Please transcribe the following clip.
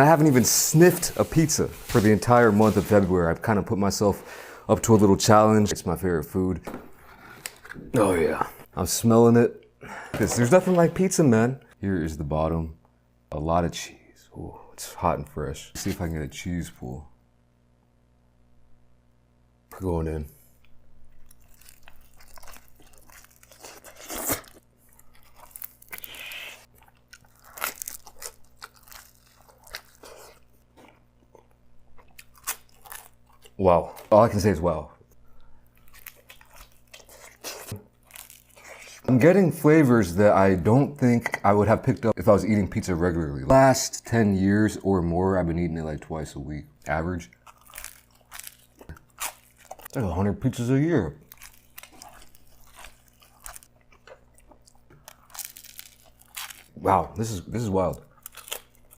I haven't even sniffed a pizza for the entire month of February. I've kind of put myself up to a little challenge. It's my favorite food. Oh yeah, I'm smelling it. There's nothing like pizza, man. Here is the bottom. A lot of cheese. Ooh, it's hot and fresh. Let's see if I can get a cheese pool. Going in. Wow. All I can say is wow. I'm getting flavors that I don't think I would have picked up if I was eating pizza regularly. Last 10 years or more, I've been eating it like twice a week, average. That's 100 pizzas a year. Wow, this is wild.